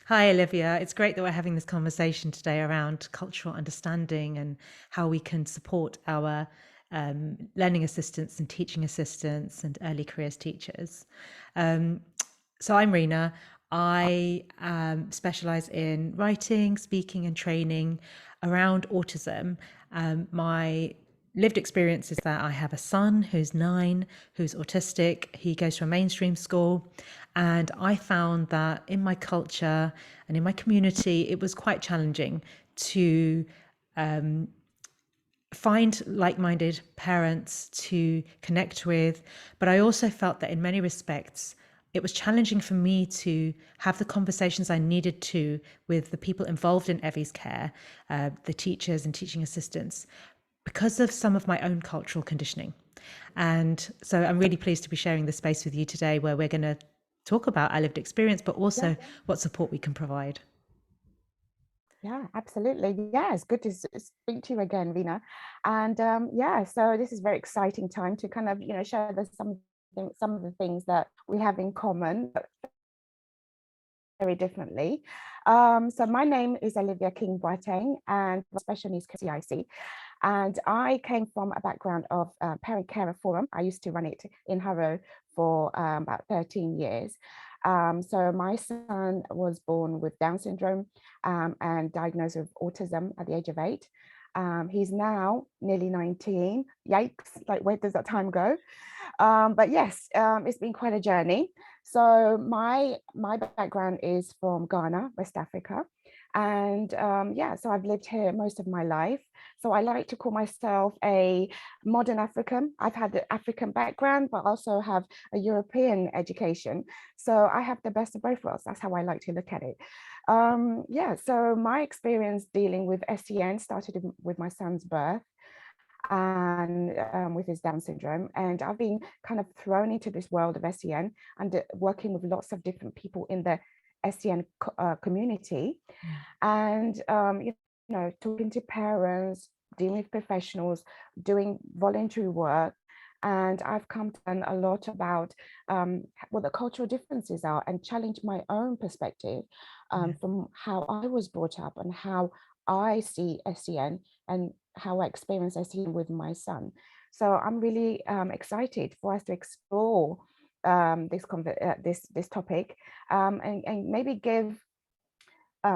Hi, Olivia. It's great that we're having this conversation today around cultural understanding and how we can support our learning assistants and teaching assistants and early careers teachers. Um, so I'm Reena. I specialize in writing, speaking, and training around autism. My lived experience is that I have a son who's 9, who's autistic. He goes to a mainstream school. And I found that in my culture and in my community, it was quite challenging to find like-minded parents to connect with. But I also felt that in many respects, it was challenging for me to have the conversations I needed to with the people involved in Evie's care, the teachers and teaching assistants, because of some of my own cultural conditioning. And so I'm really pleased to be sharing this space with you today, where we're going to talk about our lived experience, but Yeah, also what support we can provide. yeah, absolutely. Yeah, it's good to speak to you again, Rina. And yeah, so this is a very exciting time to kind of, share some of the things that we have in common, but very differently. So my name is Olivia King-Boateng and special needs CIC. And I came from a background of Parent Carer Forum. I used to run it in Harrow for about 13 years. So my son was born with Down syndrome and diagnosed with autism at the age of 8. He's now nearly 19. Yikes, like where does that time go? But yes, it's been quite a journey. So my background is from Ghana, West Africa. And yeah, so I've lived here most of my life. So I like to call myself a modern African. I've had the African background, but also have a European education. So I have the best of both worlds. That's how I like to look at it. Yeah, so my experience dealing with SEN started with my son's birth and with his Down syndrome. And I've been kind of thrown into this world of SEN and working with lots of different people in the SEN community. Yeah. And, talking to parents, dealing with professionals, doing voluntary work. And I've come to learn a lot about what the cultural differences are and challenge my own perspective Yeah. from how I was brought up and how I see SEN and how I experience SEN with my son. So I'm really excited for us to explore this topic and maybe give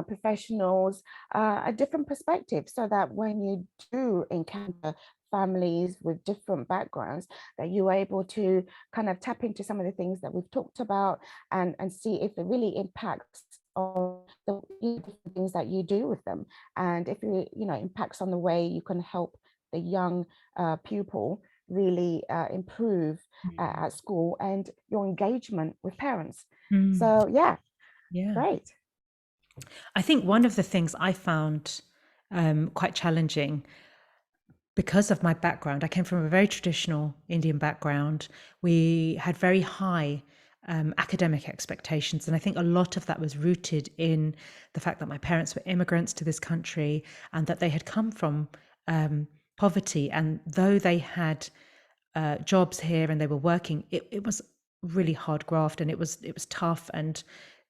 professionals a different perspective so that when you do encounter families with different backgrounds that you're able to kind of tap into some of the things that we've talked about and see if it really impacts on the different things that you do with them and if it impacts on the way you can help the young pupil really improve Mm. at school and your engagement with parents. Mm. So yeah, Yeah. great. I think one of the things I found quite challenging because of my background, I came from a very traditional Indian background. We had very high academic expectations. And I think a lot of that was rooted in the fact that my parents were immigrants to this country and that they had come from poverty. And though they had jobs here and they were working, it was really hard graft and it was tough and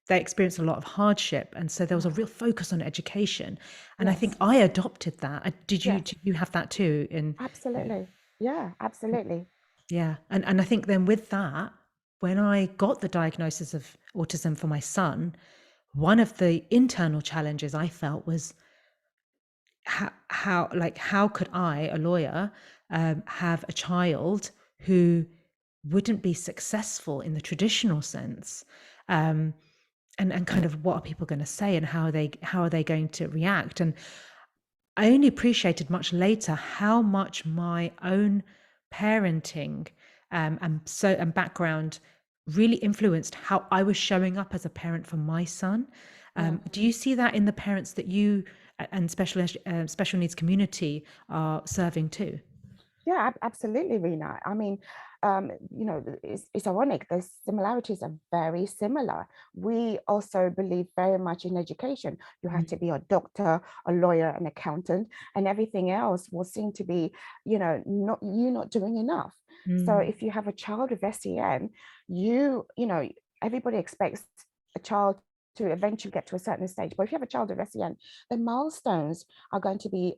they experienced a lot of hardship, and so there was a real focus on education. And I think Yes. I adopted that. Yes, Did you have that too? In absolutely. Yeah, absolutely. Yeah, and I think then with that, when I got the diagnosis of autism for my son, one of the internal challenges I felt was how could I, a lawyer, have a child who wouldn't be successful in the traditional sense, um, and kind of what are people going to say and how are they going to react? And I only appreciated much later how much my own parenting and background really influenced how I was showing up as a parent for my son. Yeah. Do you see that in the parents that you and special needs community are serving too? Yeah, absolutely, Rena. I mean, it's ironic. The similarities are very similar. We also believe very much in education. You have to be a doctor, a lawyer, an accountant, and everything else will seem to be, not doing enough. So Mm. if you have a child with SEN, everybody expects a child to eventually get to a certain stage. But if you have a child with SEN, the milestones are going to be,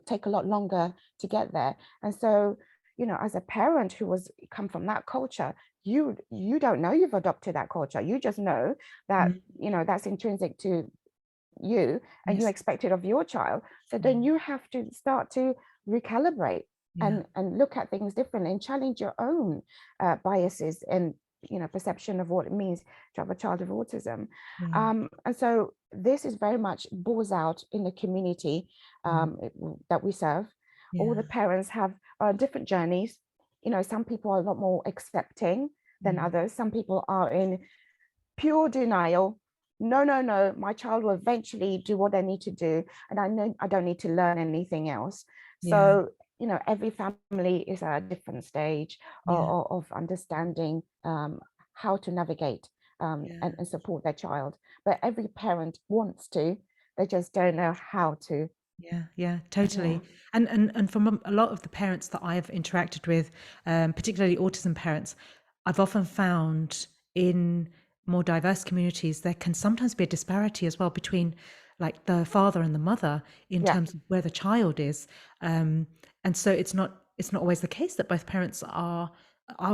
take a lot longer to get there. And so, as a parent who was come from that culture, you don't know you've adopted that culture. You just know that, Mm. that's intrinsic to you, and you Yes. expect it of your child. So then Mm. you have to start to recalibrate Yeah. and look at things differently and challenge your own biases and perception of what it means to have a child with autism. Yeah. And so this is very much bores out in the community Mm. that we serve. All Yeah. the parents have different journeys. Some people are a lot more accepting than Mm. others. Some people are in pure denial. No, no, no, my child will eventually do what they need to do, and I know I don't need to learn anything else. Yeah. So every family is at a different stage Yeah. of understanding how to navigate Yeah. and support their child. But every parent wants to, they just don't know how to. Yeah, yeah, Yeah, totally. And from a lot of the parents that I've interacted with, particularly autism parents, I've often found in more diverse communities there can sometimes be a disparity as well between like the father and the mother in yeah. terms of where the child is. And so it's not always the case that both parents are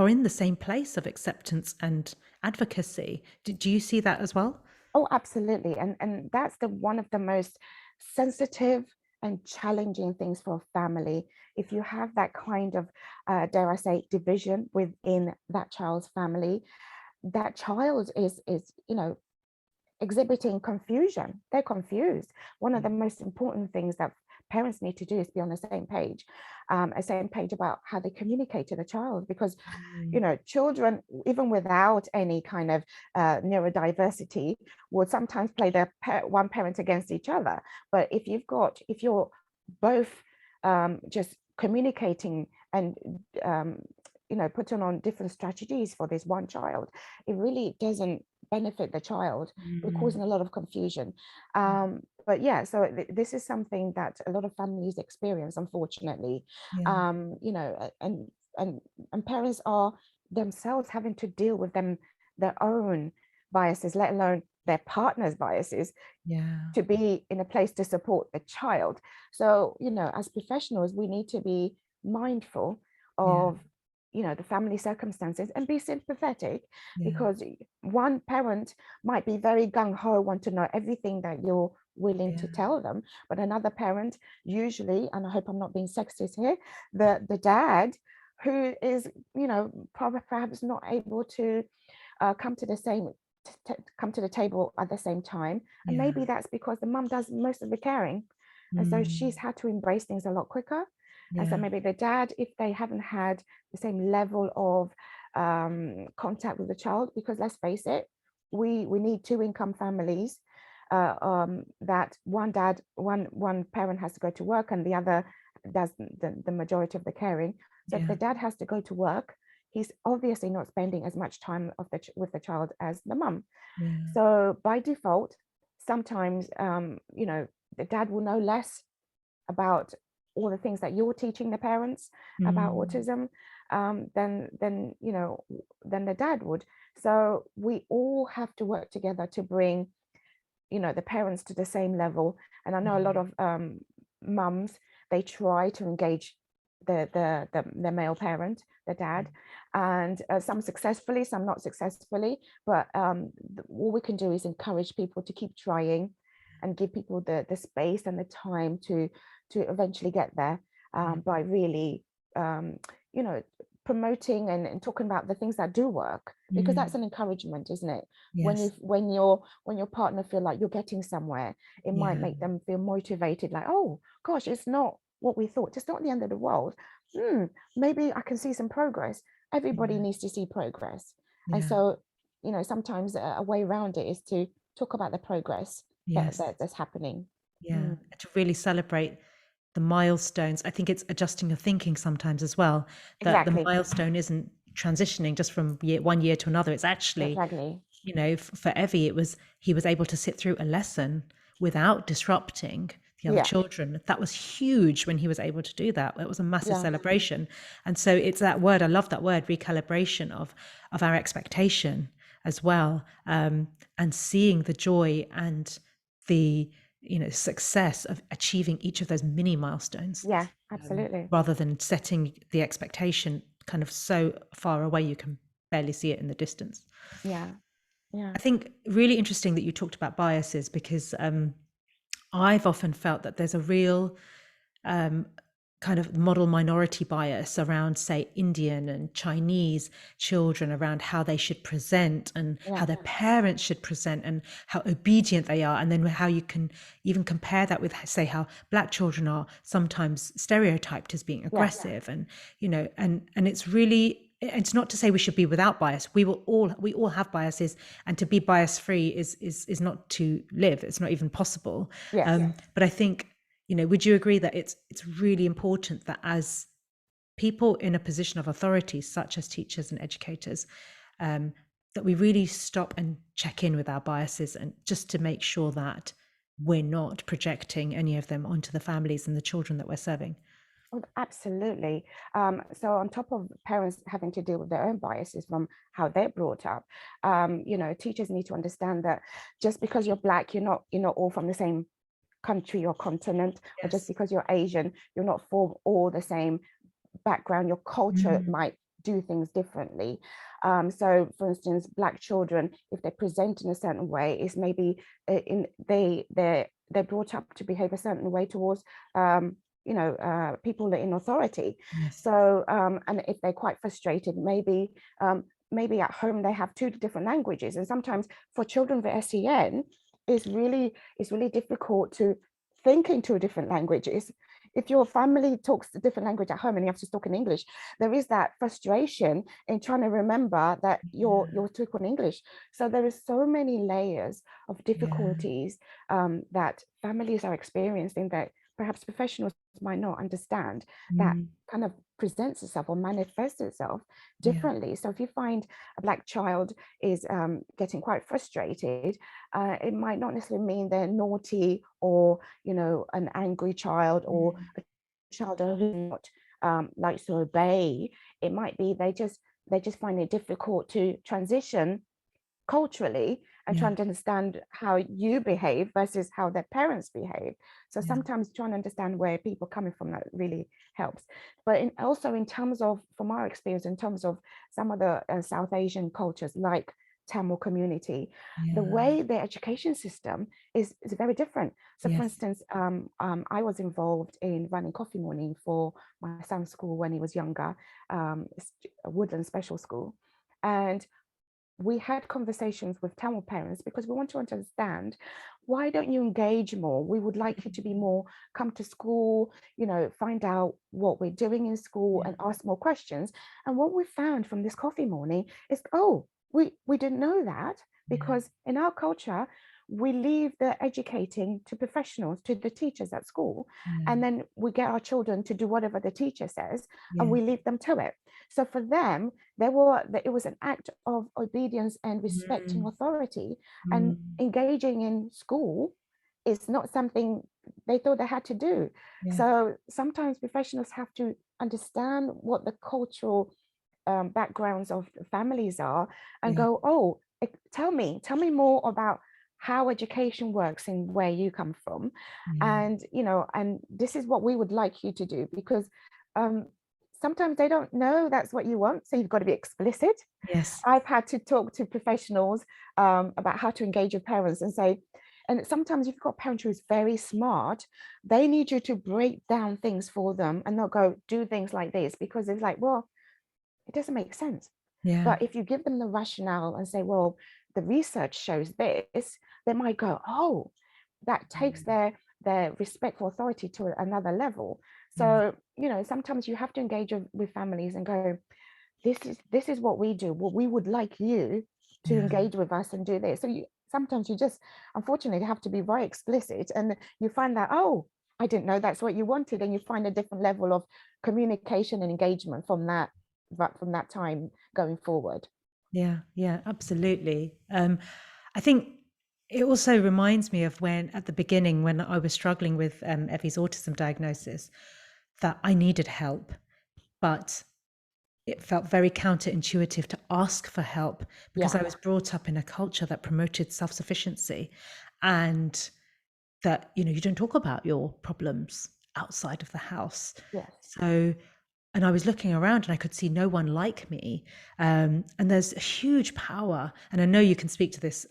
in the same place of acceptance and advocacy. Do you see that as well? Oh, absolutely. And that's the one of the most sensitive and challenging things for a family. If you have that kind of, dare I say, division within that child's family, that child is exhibiting confusion. They're confused. One of Yeah. the most important things that parents need to do is be on the same page about how they communicate to the child, because Mm. children, even without any kind of neurodiversity, would sometimes play their one parent against each other. But if you're both just communicating and putting on different strategies for this one child, it really doesn't benefit the child. We're Mm. causing a lot of confusion. Yeah. But yeah, so this is something that a lot of families experience, unfortunately. Yeah. And parents are themselves having to deal with their own biases, let alone their partner's biases, Yeah. to be in a place to support the child. So, as professionals, we need to be mindful Yeah. of, the family circumstances and be sympathetic, Yeah. because one parent might be very gung-ho, want to know everything that you're willing to Yeah. tell them. But another parent, usually, and I hope I'm not being sexist here, the dad who is, perhaps not able to come to the same come to the table at the same time. And Yeah. maybe that's because the mum does most of the caring, and so she's Mm. had to embrace things a lot quicker. And so Yeah. maybe the dad, if they haven't had the same level of contact with the child, because let's face it, we need two income families, that one parent has to go to work and the other does the majority of the caring. So if Yeah. the dad has to go to work, he's obviously not spending as much time with the child as the mum. Yeah. So by default, sometimes the dad will know less about all the things that you're teaching the parents about Mm. autism, than the dad would. So we all have to work together to bring the parents to the same level. And I know a lot Mm. of mums, they try to engage the male parent, the dad, and some successfully, some not successfully. But all we can do is encourage people to keep trying and give people the space and the time to eventually get there, Yeah. by really um, you know promoting and talking about the things that do work, because that's Mm. an encouragement, isn't it? when you Yes. when your partner feel like you're getting somewhere, it might Yeah. make them feel motivated, like, oh gosh, it's not what we thought, it's not the end of the world. hmm, Maybe I can see some progress. Everybody Yeah. needs to see progress. And Yeah. so sometimes a way around it is to talk about the progress Yes. that's happening. Yeah. Mm, And to really celebrate the milestones. I think it's adjusting your thinking sometimes as well, that the exactly. milestone isn't transitioning just from one year to another. It's actually, Exactly. for Evie, he was able to sit through a lesson without disrupting the other Yeah. children. That was huge when he was able to do that. It was a massive Yeah. celebration. And so it's that word, I love that word, recalibration of our expectation. as well, and seeing the joy and the success of achieving each of those mini milestones, Yeah, absolutely. rather than setting the expectation kind of so far away you can barely see it in the distance. Yeah, yeah, I think really interesting that you talked about biases, because I've often felt that there's a real um, kind of model minority bias around, say, Indian and Chinese children, around how they should present and how yeah, their parents should present and how obedient they are. And then how you can even compare that with, say, how Black children are sometimes stereotyped as being yeah, aggressive. And, and it's really, it's not to say we should be without bias. We all have biases, and to be bias free is not to live. It's not even possible. yes. But I think, would you agree that it's really important that as people in a position of authority, such as teachers and educators, that we really stop and check in with our biases, and just to make sure that we're not projecting any of them onto the families and the children that we're serving? Oh, absolutely. So on top of parents having to deal with their own biases from how they're brought up, teachers need to understand that just because you're Black, you're not all from the same country or continent, or just Yes. because you're Asian, you're not from all the same background. Your culture Mm, might do things differently. So for instance, Black children, if they present in a certain way, is maybe they're brought up to behave a certain way towards people in authority. yes. So and if they're quite frustrated, maybe at home they have two different languages. And sometimes for children with SEN, it's really difficult to think in two different languages. If your family talks a different language at home and you have to talk in English, there is that frustration in trying to remember that you're talking English. So there is so many layers of Yeah. difficulties that families are experiencing that perhaps professionals might not understand, that Mm, kind of presents itself or manifests itself yeah. differently. So if you find a Black child is getting quite frustrated, it might not necessarily mean they're naughty or an angry child or Mm, a child who not likes to obey. It might be they just find it difficult to transition culturally and yeah. trying to understand how you behave versus how their parents behave. So Yeah. sometimes trying to understand where people are coming from, that really helps. But also in terms of, from our experience, in terms of some of the South Asian cultures like Tamil community, the Yeah. way their education system is very different. So for Yes. instance, I was involved in running coffee morning for my son's school when he was younger, a Woodland Special School. And we had conversations with Tamil parents because we want to understand, why don't you engage more? We would like you to be more, come to school, find out what we're doing in school Yeah. and ask more questions. And what we found from this coffee morning is, oh, we didn't know that, Yeah. because in our culture, we leave the educating to professionals, to the teachers at school, Yeah. and then we get our children to do whatever the teacher says, and Yeah. we leave them to it. So for them, it was an act of obedience and respecting Mm, authority, and mm, engaging in school is not something they thought they had to do. yeah. So sometimes professionals have to understand what the cultural backgrounds of the families are, and Yeah. go, oh, tell me more about how education works in where you come from. Yeah. And this is what we would like you to do, because um, sometimes they don't know that's what you want, so you've got to be explicit. Yes. I've had to talk to professionals about how to engage with parents and say, and sometimes if you've got a parent who's very smart, they need you to break down things for them and not go do things like this, because it's like, well, it doesn't make sense. Yeah. But if you give them the rationale and say, well, the research shows this, they might go, oh, that takes Mm, their respect for authority to another level. yeah. So, sometimes you have to engage with families and go, this is what we do. Well, we would like you to Yeah. engage with us and do this. So sometimes you just unfortunately have to be very explicit, and you find that, oh, I didn't know that's what you wanted, and you find a different level of communication and engagement from that time going forward. Yeah. Yeah. Absolutely. I think it also reminds me of when, at the beginning, when I was struggling with Evie's autism diagnosis, that I needed help, but it felt very counterintuitive to ask for help because Yeah. I was brought up in a culture that promoted self-sufficiency, and that, you don't talk about your problems outside of the house. Yes. So, and I was looking around and I could see no one like me. And there's a huge power, and I know you can speak to this,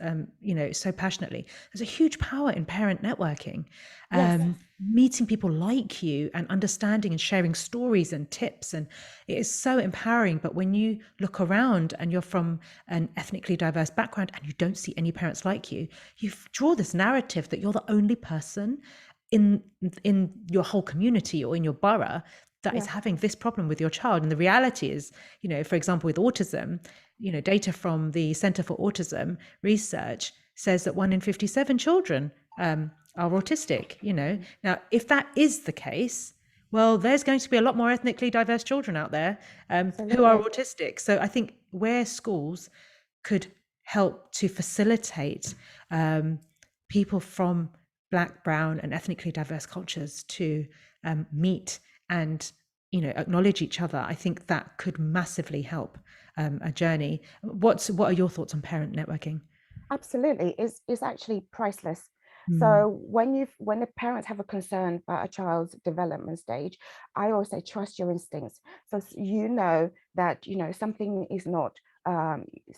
so passionately. There's a huge power in parent networking, Yes. meeting people like you and understanding and sharing stories and tips. And it is so empowering. But when you look around and you're from an ethnically diverse background and you don't see any parents like you draw this narrative that you're the only person in your whole community or in your borough that is Yeah. having this problem with your child. And the reality is, for example, with autism, data from the Center for Autism Research says that 1 in 57 children are autistic. Now, if that is the case, well, there's going to be a lot more ethnically diverse children out there who are Absolutely. autistic. So I think where schools could help to facilitate people from Black, brown, and ethnically diverse cultures to meet and acknowledge each other, I think that could massively help a journey. What are your thoughts on parent networking? Absolutely, is actually priceless. Mm, So when the parents have a concern about a child's development stage, I always say trust your instincts. So you know that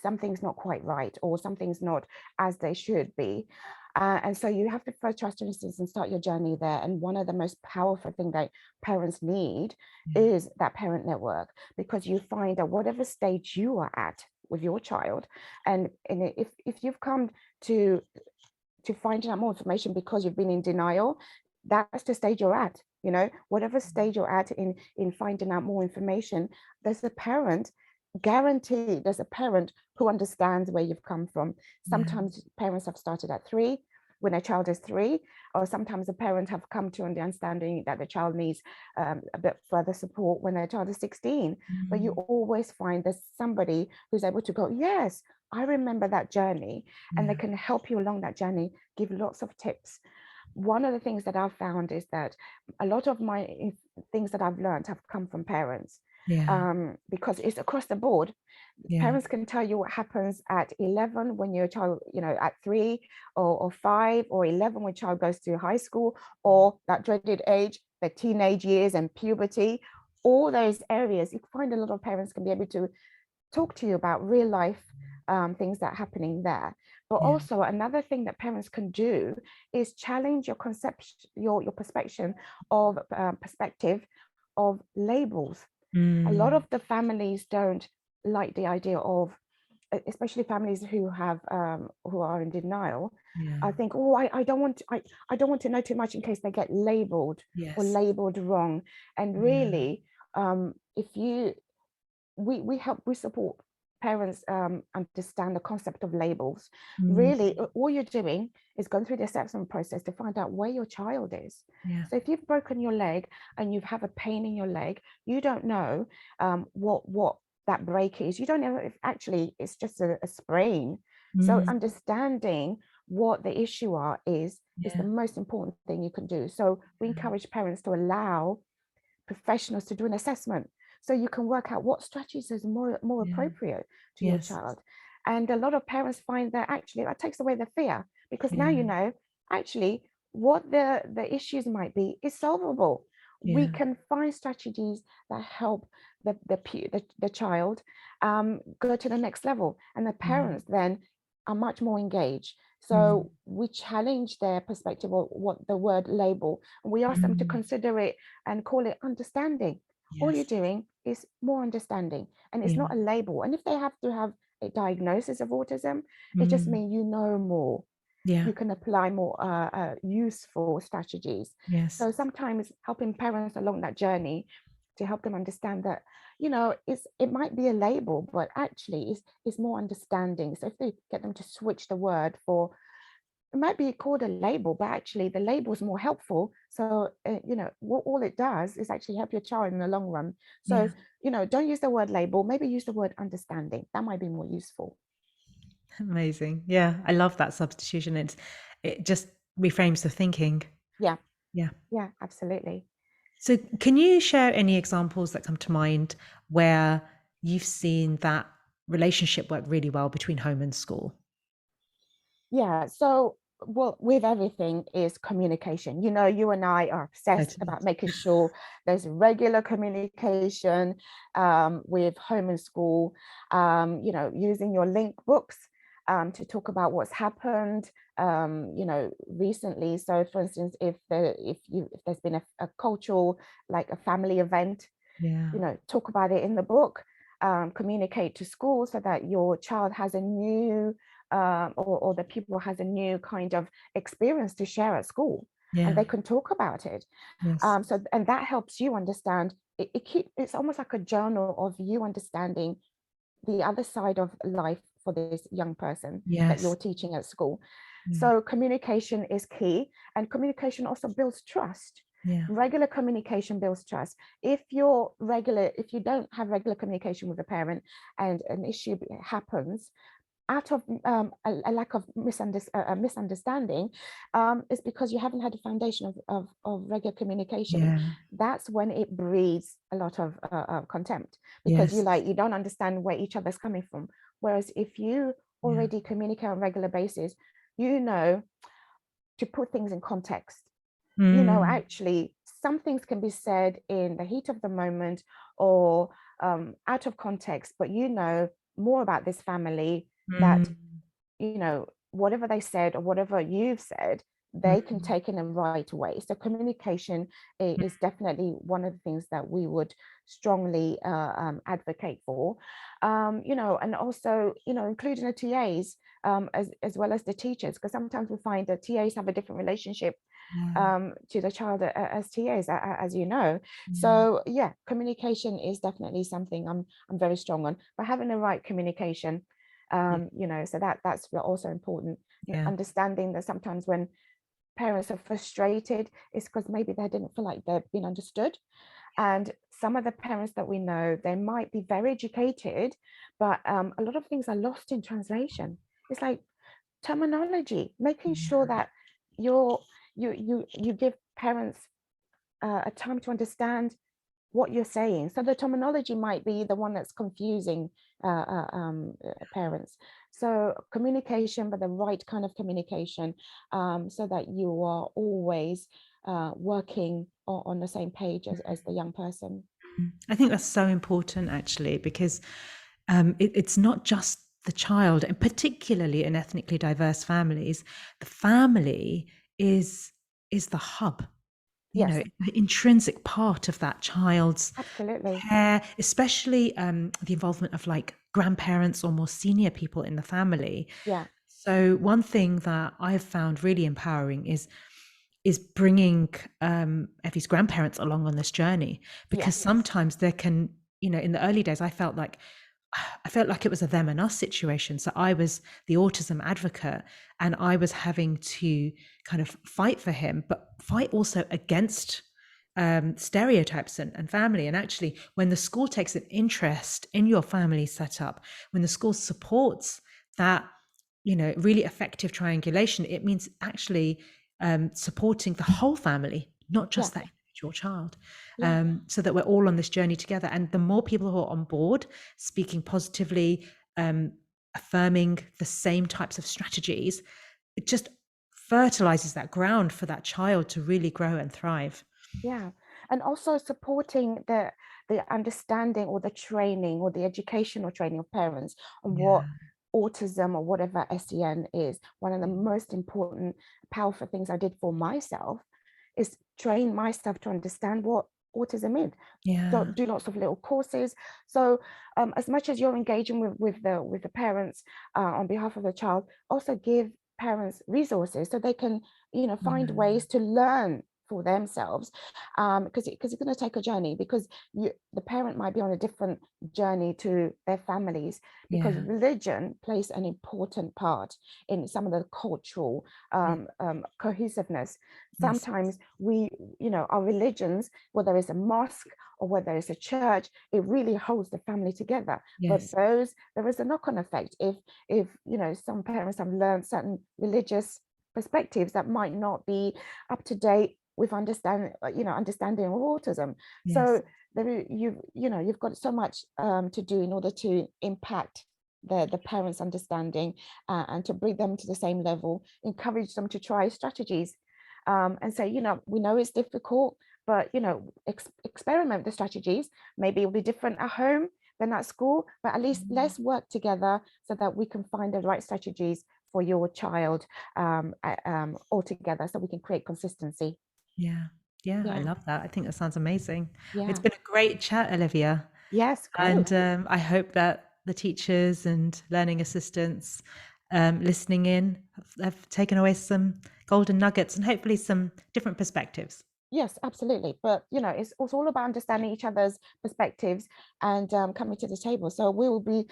something's not quite right, or something's not as they should be. And so you have to first trust your instincts and start your journey there. And one of the most powerful things that parents need yeah, is that parent network, because you find that whatever stage you are at with your child, and if you've come to finding out more information because you've been in denial, that's the stage you're at. Whatever stage you're at in finding out more information, there's a parent, guaranteed there's a parent who understands where you've come from. yeah, Sometimes parents have started at 3 when a child is 3, or sometimes the parent have come to the understanding that the child needs a bit further support when their child is 16. But you mm, always find there's somebody who's able to go, yes, I remember that journey, and they yeah, can help you along that journey, give lots of tips. One of the things that I've found is that a lot of things that I've learned have come from parents, yeah, because it's across the board. yeah, Parents can tell you what happens at 11 when your child, at 3 or 5 or 11 when child goes to high school, or that dreaded age, the teenage years and puberty. All those areas, you find a lot of parents can be able to talk to you about real life things that are happening there. But yeah, also another thing that parents can do is challenge your conception, your perspective of labels. A lot mm, of the families don't like the idea of, especially families who are in denial. yeah, I think, oh, I don't want to know too much in case they get labeled or yes, labeled wrong. And yeah, really, if you we support parents understand the concept of labels. mm, Really, all you're doing is going through the assessment process to find out where your child is. yeah, So if you've broken your leg and you have a pain in your leg, you don't know what that break is. You don't know if actually it's just a sprain. So mm, understanding what the issue is the yeah, most important thing you can do. So we encourage parents to allow professionals to do an assessment, so you can work out what strategies is more yeah, appropriate to your yes, child. And a lot of parents find that actually that takes away the fear, because now yeah, you know actually what the issues might be is solvable. We yeah, can find strategies that help the child go to the next level, and the yeah, parents then are much more engaged. mm, So we challenge their perspective of what the word label, and we ask them to mm, consider it and call it understanding. All you're yes, doing is more understanding, and it's yeah, not a label. And if they have to have a diagnosis of autism, it just mm, means you know more. yeah, You can apply more useful strategies. yes, So sometimes helping parents along that journey to help them understand that, it might be a label, but actually is more understanding. So if they get them to switch the word for, it might be called a label, but actually the label is more helpful. So, what all it does is actually help your child in the long run. So, yeah. don't use the word label, maybe use the word understanding. That might be more useful. Amazing. Yeah, I love that substitution. It just reframes the thinking. Yeah, Yeah. yeah, absolutely. So can you share any examples that come to mind where you've seen that relationship work really well between home and school? Yeah, so well, with everything is communication. You know, you and I are obsessed Totally. about making sure there's regular communication with home and school, you know, using your link books to talk about what's happened, you know, recently. So for instance, if there's been a cultural, like a family event, Yeah. you know, talk about it in the book, communicate to school so that your child has a new or the pupil has a new kind of experience to share at school, and Yeah. they can talk about it. Yes. So and that helps you understand. It's almost like a journal of you understanding the other side of life for this young person that Yes. you're teaching at school. Yeah. So communication is key, and communication also builds trust. Yeah. Regular communication builds trust. If you don't have regular communication with a parent and an issue happens, out of a lack of misunderstanding, is because you haven't had a foundation of regular communication. Yeah. That's when it breeds a lot of contempt, because Yes. you don't understand where each other's coming from. Whereas if you Yeah. already communicate on a regular basis, you know to put things in context. You know, Mm. actually, some things can be said in the heat of the moment or out of context, but you know more about this family, that Mm. you know, whatever they said or whatever you've said, they can Mm. take in the right way. So communication is definitely one of the things that we would strongly advocate for. You know, and also, you know, including the TAs as well as the teachers, because sometimes we find that TAs have a different relationship Yeah. to the child as TAs, as you know. Yeah. So yeah, communication is definitely something I'm very strong on. But having the right communication, Yeah. you know, so that's also important. Yeah. Understanding that sometimes when parents are frustrated, it's because maybe they didn't feel like they've been understood. And some of the parents that we know, they might be very educated, but a lot of things are lost in translation. It's like terminology, making sure that you're you give parents a time to understand what you're saying. So the terminology might be the one that's confusing parents. So communication, but the right kind of communication, so that you are always working on the same page as the young person. I think that's so important actually, because it's not just the child, and particularly in ethnically diverse families, the family is the hub, you know, Yes, the intrinsic part of that child's absolutely. care, especially the involvement of like grandparents or more senior people in the family. Yeah, So one thing that I've found really empowering is bringing Effie's grandparents along on this journey, because yes, sometimes there can, you know, in the early days, I felt like it was a them and us situation. So I was the autism advocate, and I was having to kind of fight for him, but fight also against stereotypes and family. And actually, when the school takes an interest in your family setup, when the school supports that, you know, really effective triangulation, it means actually supporting the whole family, not yeah, just that individual child, yeah, so that we're all on this journey together. And the more people who are on board, speaking positively, affirming the same types of strategies, it just fertilizes that ground for that child to really grow and thrive. yeah. And also supporting the understanding or the training or the educational training of parents on what Yeah. autism or whatever SEN is. One of the most important, powerful things I did for myself is train myself to understand what autism is. Yeah. Do lots of little courses. So as much as you're engaging with the parents on behalf of the child, also give parents resources so they can, you know, find Yeah. ways to learn for themselves, because it's going to take a journey, because the parent might be on a different journey to their families, because Yeah. religion plays an important part in some of the cultural Yeah. cohesiveness. Yes. Sometimes we, you know, our religions, whether it's a mosque or whether it's a church, it really holds the family together. But Yes. there is a knock-on effect if you know, some parents have learned certain religious perspectives that might not be up to date with understanding of autism. Yes. So you've got so much to do in order to impact the parents' understanding, and to bring them to the same level, encourage them to try strategies, and say, we know it's difficult, but experiment the strategies. Maybe it'll be different at home than at school, but at least let's work together so that we can find the right strategies for your child, all together, so we can create consistency. Yeah. Yeah, I Yeah, love that. I think that sounds amazing. It's yeah, been a great chat, Olivia. yes, great. And I hope that the teachers and learning assistants listening in have taken away some golden nuggets and hopefully some different perspectives. Yes, absolutely. But it's all about understanding each other's perspectives and coming to the table. So we will be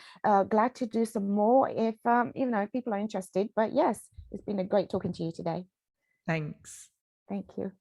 glad to do some more if if people are interested. But yes, it's been a great talking to you today. Thanks. Thank you.